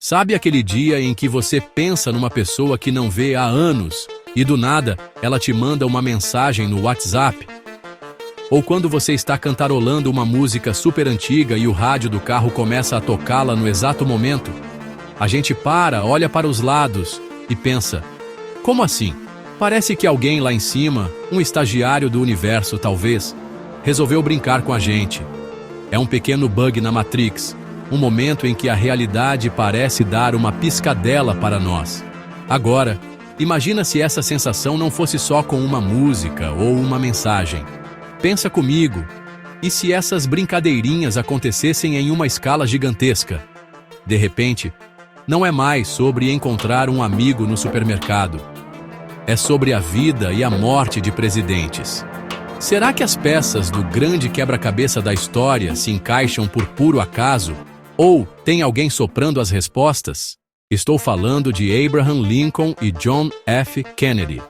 Sabe aquele dia em que você pensa numa pessoa que não vê há anos e do nada ela te manda uma mensagem no WhatsApp? Ou quando você está cantarolando uma música super antiga e o rádio do carro começa a tocá-la no exato momento? A gente olha para os lados e pensa: como assim? Parece que alguém lá em cima, um estagiário do universo talvez, resolveu brincar com a gente. É um pequeno bug na Matrix, um momento em que a realidade parece dar uma piscadela para nós. Agora, imagina se essa sensação não fosse só com uma música ou uma mensagem. Pensa comigo, e se essas brincadeirinhas acontecessem em uma escala gigantesca? De repente, não é mais sobre encontrar um amigo no supermercado. É sobre a vida e a morte de presidentes. Será que as peças do grande quebra-cabeça da história se encaixam por puro acaso? Ou tem alguém soprando as respostas? Estou falando de Abraham Lincoln e John F. Kennedy.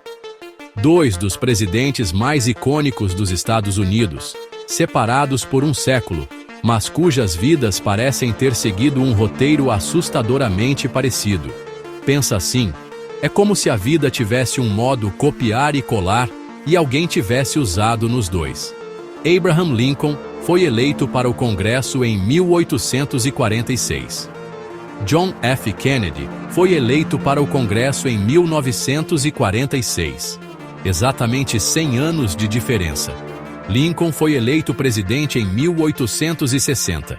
Dois dos presidentes mais icônicos dos Estados Unidos, separados por um século, mas cujas vidas parecem ter seguido um roteiro assustadoramente parecido. Pensa assim, é como se a vida tivesse um modo copiar e colar e alguém tivesse usado nos dois. Abraham Lincoln foi eleito para o Congresso em 1846. John F. Kennedy foi eleito para o Congresso em 1946. Exatamente 100 anos de diferença. Lincoln foi eleito presidente em 1860.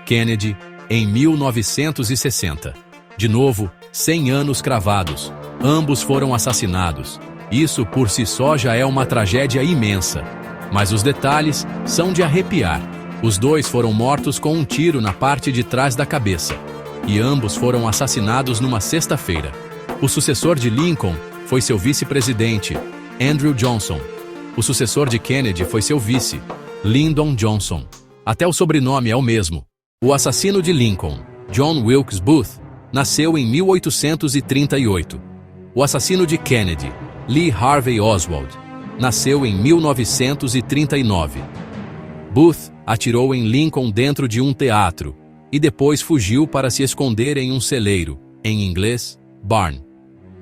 Kennedy, em 1960. De novo, 100 anos cravados. Ambos foram assassinados. Isso por si só já é uma tragédia imensa. Mas os detalhes são de arrepiar. Os dois foram mortos com um tiro na parte de trás da cabeça. E ambos foram assassinados numa sexta-feira. O sucessor de Lincoln foi seu vice-presidente, Andrew Johnson. O sucessor de Kennedy foi seu vice, Lyndon Johnson. Até o sobrenome é o mesmo. O assassino de Lincoln, John Wilkes Booth, nasceu em 1838. O assassino de Kennedy, Lee Harvey Oswald, nasceu em 1939. Booth atirou em Lincoln dentro de um teatro e depois fugiu para se esconder em um celeiro, em inglês, barn.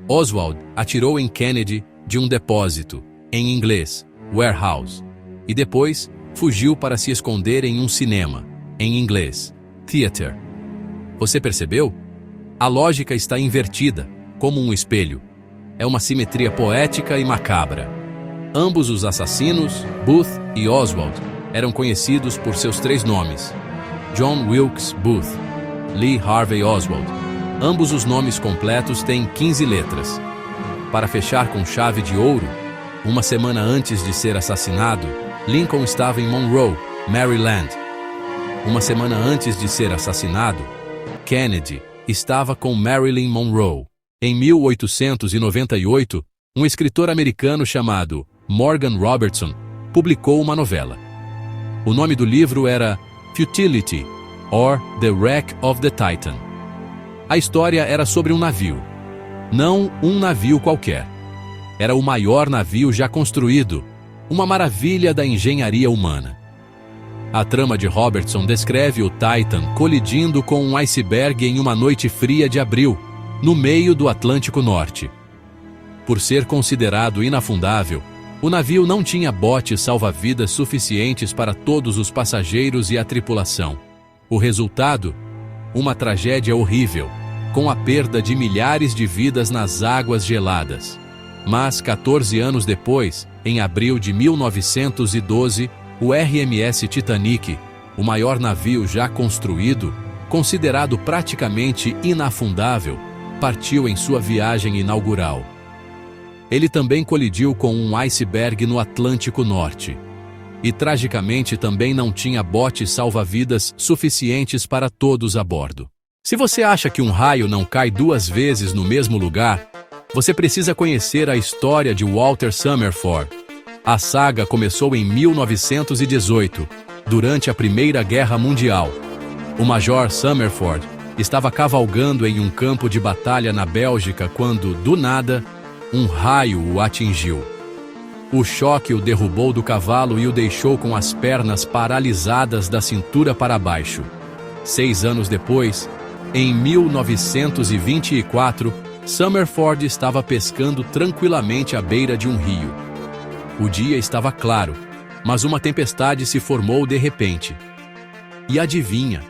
Oswald atirou em Kennedy de um depósito, em inglês, warehouse, e depois fugiu para se esconder em um cinema, em inglês, theater. Você percebeu? A lógica está invertida, como um espelho. É uma simetria poética e macabra. Ambos os assassinos, Booth e Oswald, eram conhecidos por seus três nomes: John Wilkes Booth, Lee Harvey Oswald. Ambos os nomes completos têm 15 letras. Para fechar com chave de ouro, uma semana antes de ser assassinado, Lincoln estava em Monroe, Maryland. Uma semana antes de ser assassinado, Kennedy estava com Marilyn Monroe. Em 1898, um escritor americano chamado Morgan Robertson publicou uma novela. O nome do livro era Futility, or The Wreck of the Titan. A história era sobre um navio. Não um navio qualquer. Era o maior navio já construído, uma maravilha da engenharia humana. A trama de Robertson descreve o Titan colidindo com um iceberg em uma noite fria de abril, no meio do Atlântico Norte. Por ser considerado inafundável, o navio não tinha botes salva-vidas suficientes para todos os passageiros e a tripulação. O resultado? Uma tragédia horrível, com a perda de milhares de vidas nas águas geladas. Mas, 14 anos depois, em abril de 1912, o RMS Titanic, o maior navio já construído, considerado praticamente inafundável, partiu em sua viagem inaugural. Ele também colidiu com um iceberg no Atlântico Norte. E tragicamente também não tinha botes salva-vidas suficientes para todos a bordo. Se você acha que um raio não cai duas vezes no mesmo lugar, você precisa conhecer a história de Walter Summerford. A saga começou em 1918, durante a Primeira Guerra Mundial. O Major Summerford estava cavalgando em um campo de batalha na Bélgica quando, do nada, um raio o atingiu. O choque o derrubou do cavalo e o deixou com as pernas paralisadas da cintura para baixo. 6 anos depois, Em 1924, Summerford estava pescando tranquilamente à beira de um rio. O dia estava claro, mas uma tempestade se formou de repente. E adivinha?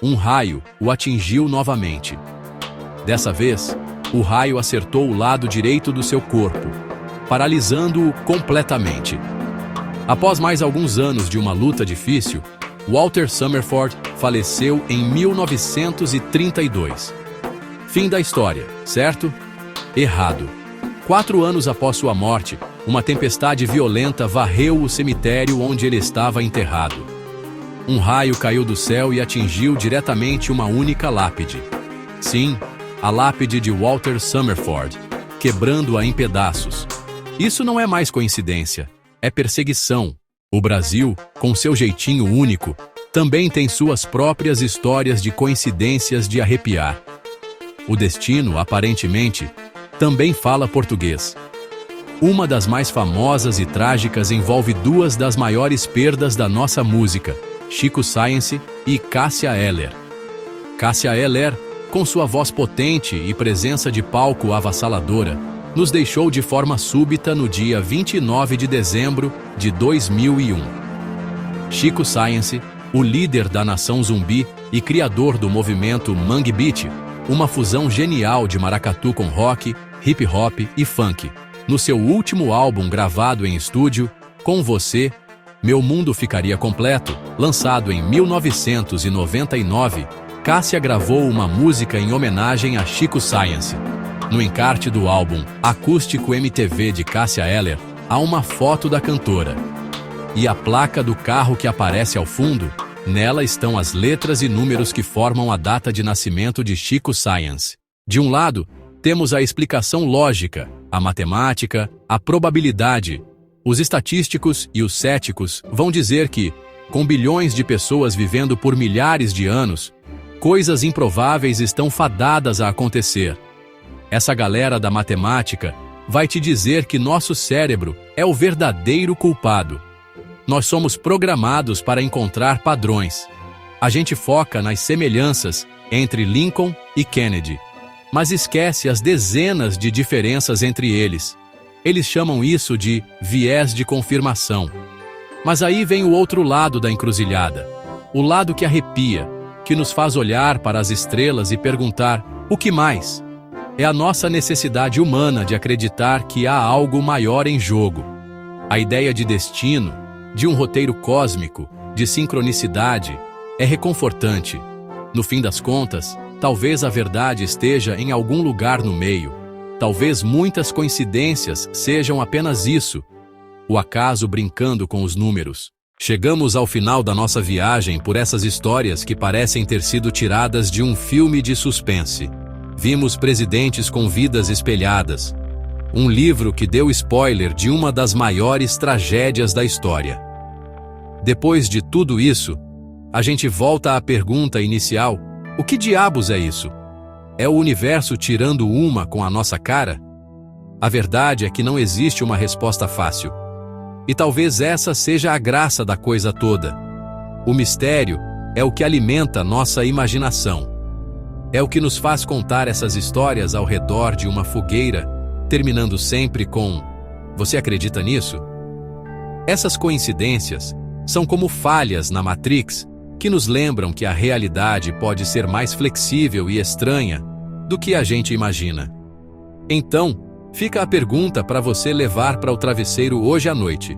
Um raio o atingiu novamente. Dessa vez, o raio acertou o lado direito do seu corpo, paralisando-o completamente. Após mais alguns anos de uma luta difícil, Walter Summerford faleceu em 1932. Fim da história, certo? Errado. 4 anos após sua morte, uma tempestade violenta varreu o cemitério onde ele estava enterrado. Um raio caiu do céu e atingiu diretamente uma única lápide. Sim, a lápide de Walter Summerford, quebrando-a em pedaços. Isso não é mais coincidência, é perseguição. O Brasil, com seu jeitinho único, também tem suas próprias histórias de coincidências de arrepiar. O destino, aparentemente, também fala português. Uma das mais famosas e trágicas envolve 2 das maiores perdas da nossa música, Chico Science e Cássia Eller. Cássia Eller, com sua voz potente e presença de palco avassaladora, nos deixou de forma súbita no dia 29 de dezembro de 2001. Chico Science, o líder da nação zumbi e criador do movimento Mangue Beat, uma fusão genial de maracatu com rock, hip hop e funk. No seu último álbum gravado em estúdio, Com Você, Meu Mundo Ficaria Completo, lançado em 1999, Cássia gravou uma música em homenagem a Chico Science. No encarte do álbum Acústico MTV de Cássia Eller, há uma foto da cantora. E a placa do carro que aparece ao fundo, nela estão as letras e números que formam a data de nascimento de Chico Science. De um lado, temos a explicação lógica, a matemática, a probabilidade. Os estatísticos e os céticos vão dizer que, com bilhões de pessoas vivendo por milhares de anos, coisas improváveis estão fadadas a acontecer. Essa galera da matemática vai te dizer que nosso cérebro é o verdadeiro culpado. Nós somos programados para encontrar padrões. A gente foca nas semelhanças entre Lincoln e Kennedy, mas esquece as dezenas de diferenças entre eles. Eles chamam isso de viés de confirmação. Mas aí vem o outro lado da encruzilhada, o lado que arrepia, que nos faz olhar para as estrelas e perguntar: o que mais? É a nossa necessidade humana de acreditar que há algo maior em jogo. A ideia de destino, de um roteiro cósmico, de sincronicidade, é reconfortante. No fim das contas, talvez a verdade esteja em algum lugar no meio. Talvez muitas coincidências sejam apenas isso, o acaso brincando com os números. Chegamos ao final da nossa viagem por essas histórias que parecem ter sido tiradas de um filme de suspense. Vimos presidentes com vidas espelhadas. Um livro que deu spoiler de uma das maiores tragédias da história. Depois de tudo isso, a gente volta à pergunta inicial: o que diabos é isso? É o universo tirando uma com a nossa cara? A verdade é que não existe uma resposta fácil. E talvez essa seja a graça da coisa toda. O mistério é o que alimenta nossa imaginação. É o que nos faz contar essas histórias ao redor de uma fogueira, terminando sempre com: você acredita nisso? Essas coincidências são como falhas na Matrix que nos lembram que a realidade pode ser mais flexível e estranha do que a gente imagina. Então, fica a pergunta para você levar para o travesseiro hoje à noite.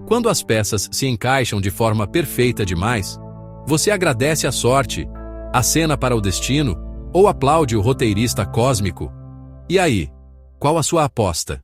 Quando as peças se encaixam de forma perfeita demais, você agradece a sorte, acena para o destino ou aplaude o roteirista cósmico? E aí, qual a sua aposta?